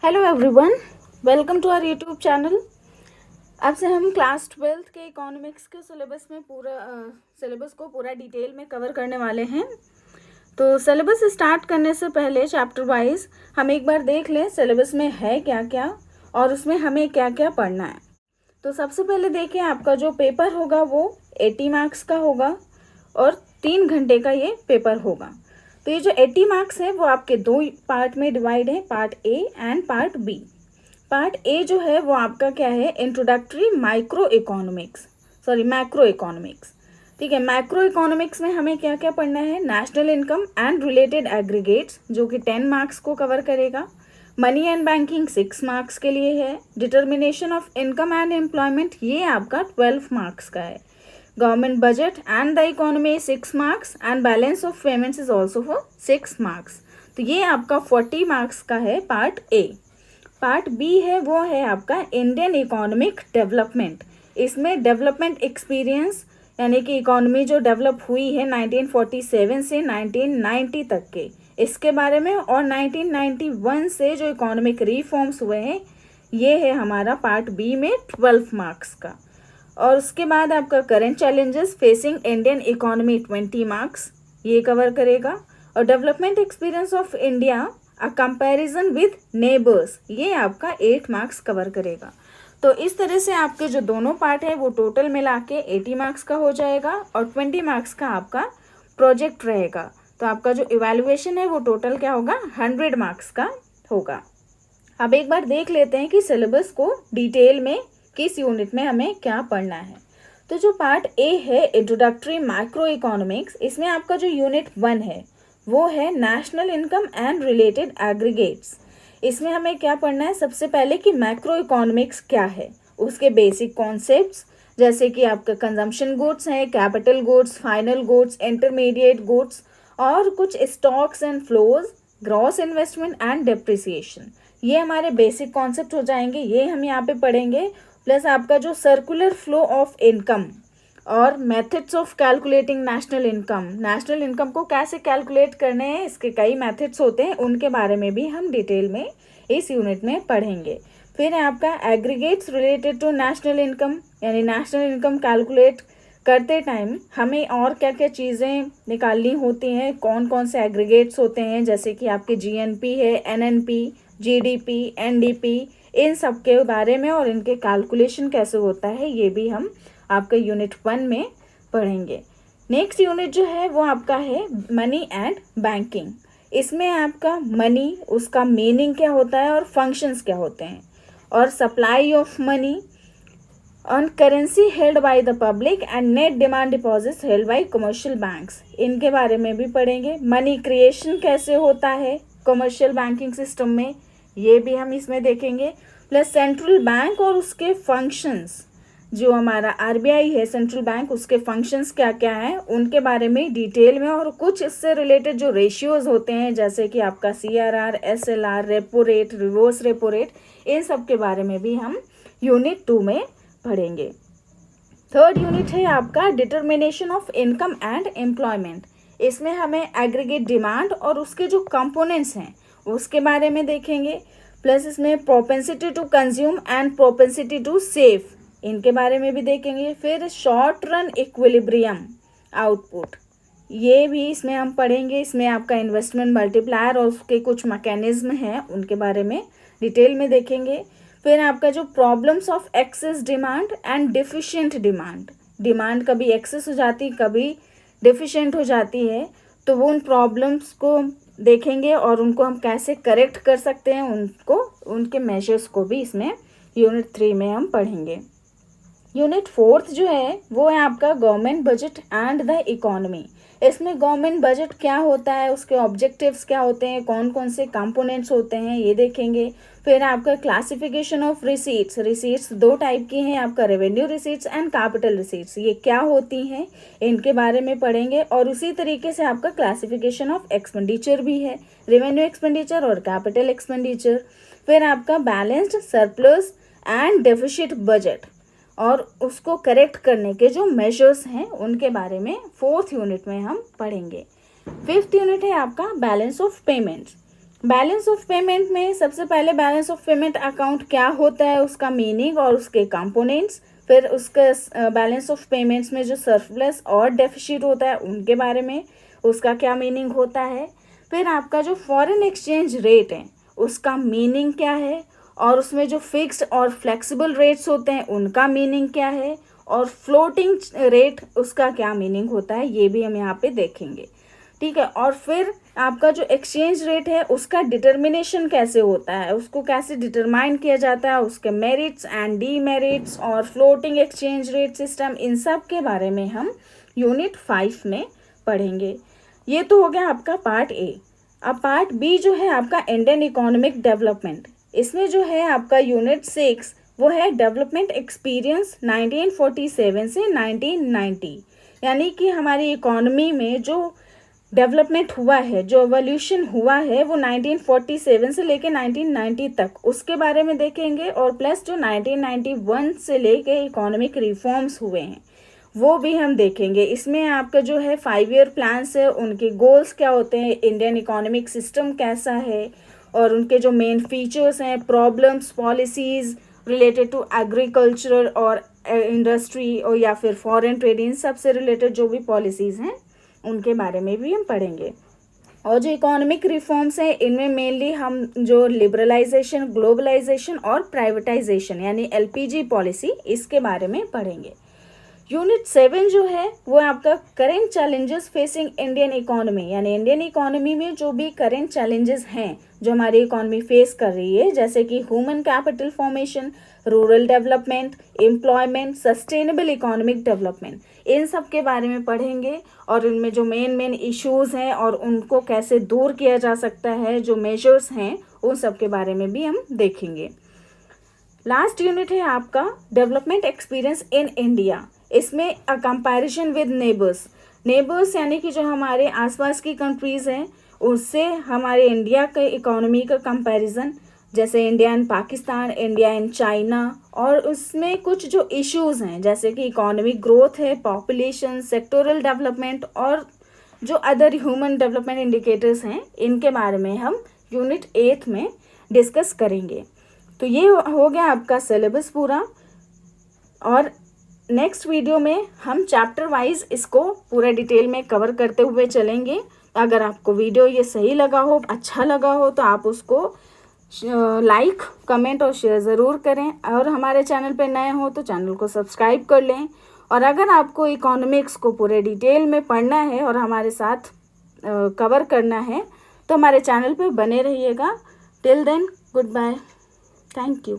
Hello everyone, welcome to our YouTube channel. अब से हम क्लास 12th के इकोनॉमिक्स के सिलेबस में सिलेबस को पूरा डिटेल में कवर करने वाले हैं। तो सिलेबस स्टार्ट करने से पहले चैप्टर वाइज हम एक बार देख लें सिलेबस में है क्या क्या और उसमें हमें क्या क्या पढ़ना है। तो सबसे पहले देखिए, आपका जो पेपर होगा वो 80 मार्क्स का होगा और 3 घंटे का ये पेपर होगा। तो ये जो 80 मार्क्स है वो आपके दो पार्ट में डिवाइड है, part A and part B. Part A जो है वो आपका क्या है, इंट्रोडक्टरी मैक्रो इकोनॉमिक्स। ठीक है, मैक्रो इकोनॉमिक्स में हमें क्या क्या पढ़ना है, national income and related aggregates जो कि 10 मार्क्स को कवर करेगा। मनी एंड बैंकिंग 6 मार्क्स के लिए है। Determination of income and employment ये आपका 12 मार्क्स का है। Government budget and the economy 6 marks and balance of payments is also for 6 marks. तो ये आपका 40 मार्क्स का है पार्ट ए। पार्ट बी है वो है आपका इंडियन इकोनॉमिक डेवलपमेंट। इसमें डेवलपमेंट एक्सपीरियंस यानी कि इकोनॉमी जो डेवलप हुई है 1947 से 1990 तक के, इसके बारे में, और 1991 से जो इकोनॉमिक रिफॉर्म्स हुए हैं, ये है हमारा पार्ट बी में 12 मार्क्स का। और उसके बाद आपका current challenges facing Indian economy 20 marks ये कवर करेगा। और development experience of India a comparison with neighbours ये आपका 8 मार्क्स कवर करेगा। तो इस तरह से आपके जो दोनों पार्ट है वो टोटल मिला के 80 मार्क्स का हो जाएगा और 20 मार्क्स का आपका प्रोजेक्ट रहेगा। तो आपका जो इवैल्यूएशन है वो टोटल क्या होगा, 100 मार्क्स का होगा। अब एक बार देख लेते हैं कि सिलेबस को डिटेल में किस यूनिट में हमें क्या पढ़ना है। तो जो पार्ट ए है इंट्रोडक्टरी मैक्रो इकोनॉमिक्स, इसमें आपका जो यूनिट 1 है वो है national income and related aggregates. इसमें हमें क्या पढ़ना है, सबसे पहले कि मैक्रो इकोनॉमिक्स क्या है, उसके बेसिक कॉन्सेप्ट्स जैसे कि आपका कंजम्पशन गुड्स हैं, capital goods, final goods, intermediate goods और कुछ stocks and flows, gross investment and depreciation, ये हमारे बेसिक कॉन्सेप्ट हो जाएंगे, ये हम यहाँ पे पढ़ेंगे। प्लस आपका जो सर्कुलर फ्लो ऑफ इनकम और methods of calculating national income को कैसे कैलकुलेट करने हैं, इसके कई मेथड्स होते हैं, उनके बारे में भी हम डिटेल में इस यूनिट में पढ़ेंगे। फिर है आपका aggregates related to national income, यानी नेशनल इनकम कैलकुलेट करते टाइम हमें और क्या क्या चीज़ें निकालनी होती हैं, कौन कौन से एग्रीगेट्स होते हैं, जैसे कि आपके जीएनपी है, एनएनपी, जीडीपी, एनडीपी, इन सब के बारे में और इनके कैलकुलेशन कैसे होता है ये भी हम आपका यूनिट 1 में पढ़ेंगे। नेक्स्ट यूनिट जो है वो आपका है मनी एंड बैंकिंग। इसमें आपका मनी, उसका मीनिंग क्या होता है और फंक्शंस क्या होते हैं, और supply of money on currency held by the public and net demand deposits held by commercial banks, इनके बारे में भी पढ़ेंगे। मनी क्रिएशन कैसे होता है कमर्शियल बैंकिंग सिस्टम में, ये भी हम इसमें देखेंगे। प्लस सेंट्रल बैंक और उसके फंक्शंस, जो हमारा आरबीआई है सेंट्रल बैंक, उसके फंक्शंस क्या क्या हैं उनके बारे में डिटेल में, और कुछ इससे रिलेटेड जो रेशियोज होते हैं जैसे कि आपका CRR, SLR, repo rate, reverse repo rate, इन सब के बारे में भी हम यूनिट 2 में पढ़ेंगे। थर्ड यूनिट है आपका determination of income and employment. इसमें हमें एग्रीगेट डिमांड और उसके जो कंपोनेंट्स हैं उसके बारे में देखेंगे। प्लस इसमें propensity to consume and propensity to save, इनके बारे में भी देखेंगे। फिर शॉर्ट रन इक्विलिब्रियम आउटपुट, ये भी इसमें हम पढ़ेंगे। इसमें आपका इन्वेस्टमेंट मल्टीप्लायर और उसके कुछ मैकेनिज्म हैं उनके बारे में डिटेल में देखेंगे। फिर आपका जो problems of excess demand and deficient demand कभी एक्सेस हो जाती कभी डिफिशिएंट हो जाती है, तो वो उन प्रॉब्लम्स को देखेंगे और उनको हम कैसे करेक्ट कर सकते हैं, उनके मेजर्स को भी इसमें यूनिट 3 में हम पढ़ेंगे। यूनिट 4 जो है वो है आपका government budget and the economy. इसमें गवर्नमेंट बजट क्या होता है, उसके ऑब्जेक्टिव्स क्या होते हैं, कौन कौन से कंपोनेंट्स होते हैं, ये देखेंगे। फिर आपका क्लासिफिकेशन ऑफ रिसीट्स 2 टाइप की हैं, आपका revenue receipts and capital receipts, ये क्या होती हैं इनके बारे में पढ़ेंगे। और उसी तरीके से आपका क्लासिफिकेशन ऑफ एक्सपेंडिचर भी है, रेवेन्यू एक्सपेंडिचर और कैपिटल एक्सपेंडिचर। फिर आपका balanced, surplus and deficit budget और उसको करेक्ट करने के जो मेजर्स हैं उनके बारे में 4th यूनिट में हम पढ़ेंगे। 5th यूनिट है आपका balance of payments. Balance of payment में सबसे पहले बैलेंस ऑफ पेमेंट अकाउंट क्या होता है, उसका मीनिंग और उसके कंपोनेंट्स, फिर उसका बैलेंस ऑफ पेमेंट्स में जो सरप्लस और डेफिसिट होता है उनके बारे में, उसका क्या मीनिंग होता है, फिर आपका जो फॉरेन एक्सचेंज रेट है उसका मीनिंग क्या है, और उसमें जो फिक्स्ड और फ्लेक्सिबल रेट्स होते हैं उनका मीनिंग क्या है, और फ्लोटिंग रेट उसका क्या मीनिंग होता है, ये भी हम यहाँ पे देखेंगे। ठीक है, और फिर आपका जो एक्सचेंज रेट है उसका डिटर्मिनेशन कैसे होता है, उसको कैसे डिटरमाइन किया जाता है, उसके मेरिट्स एंड डीमेरिट्स और फ्लोटिंग एक्सचेंज रेट सिस्टम, इन सब के बारे में हम यूनिट 5 में पढ़ेंगे। ये तो हो गया आपका पार्ट ए। अब पार्ट बी जो है आपका इंडियन इकोनॉमिक डेवलपमेंट, इसमें जो है आपका यूनिट 6 वो है डेवलपमेंट एक्सपीरियंस 1947 से 1990, यानी कि हमारी इकोनॉमी में जो डेवलपमेंट हुआ है, जो एवोल्यूशन हुआ है वो 1947 से लेके 1990 तक, उसके बारे में देखेंगे, और प्लस जो 1991 से लेके इकोनॉमिक रिफॉर्म्स हुए हैं वो भी हम देखेंगे। इसमें आपका जो है 5 ईयर प्लान्स है, उनके गोल्स क्या होते हैं, इंडियन इकोनॉमिक सिस्टम कैसा है, और उनके जो मेन फीचर्स हैं, problems, policies related to agriculture और इंडस्ट्री और या फिर फॉरेन ट्रेड, इन सब से रिलेटेड जो भी पॉलिसीज़ हैं उनके बारे में भी हम पढ़ेंगे। और जो इकोनॉमिक रिफॉर्म्स हैं इनमें मेनली हम जो लिबरलाइजेशन, ग्लोबलाइजेशन और प्राइवेटाइजेशन यानी एलपीजी पॉलिसी, इसके बारे में पढ़ेंगे। यूनिट 7 जो है वो आपका current challenges facing Indian economy, यानी इंडियन इकोनॉमी में जो भी करेंट चैलेंजेस हैं जो हमारी इकोनॉमी फेस कर रही है, जैसे कि human capital formation, rural development, employment, sustainable economic development, इन सब के बारे में पढ़ेंगे, और इनमें जो मेन इश्यूज़ हैं और उनको कैसे दूर किया जा सकता है, जो मेजर्स हैं उन सब के बारे में भी हम देखेंगे। लास्ट यूनिट है आपका डेवलपमेंट एक्सपीरियंस इन इंडिया, इसमें अ कंपैरिजन विद नेबर्स यानी कि जो हमारे आसपास की कंट्रीज़ हैं उससे हमारे इंडिया के इकोनॉमी का कंपैरिजन, जैसे India and Pakistan, India and China, और उसमें कुछ जो इश्यूज़ हैं जैसे कि इकोनॉमिक ग्रोथ है, पॉपुलेशन, सेक्टोरल डेवलपमेंट और जो अदर ह्यूमन डेवलपमेंट इंडिकेटर्स हैं, इनके बारे में हम यूनिट 8 में डिस्कस करेंगे। तो ये हो गया आपका सिलेबस पूरा, और नेक्स्ट वीडियो में हम चैप्टर वाइज इसको पूरा डिटेल में कवर करते हुए चलेंगे। अगर आपको वीडियो ये सही लगा हो, अच्छा लगा हो, तो आप उसको लाइक, कमेंट और शेयर ज़रूर करें, और हमारे चैनल पे नए हो तो चैनल को सब्सक्राइब कर लें। और अगर आपको इकोनॉमिक्स को पूरे डिटेल में पढ़ना है और हमारे साथ कवर करना है तो हमारे चैनल पे बने रहिएगा। Till then, goodbye, thank you.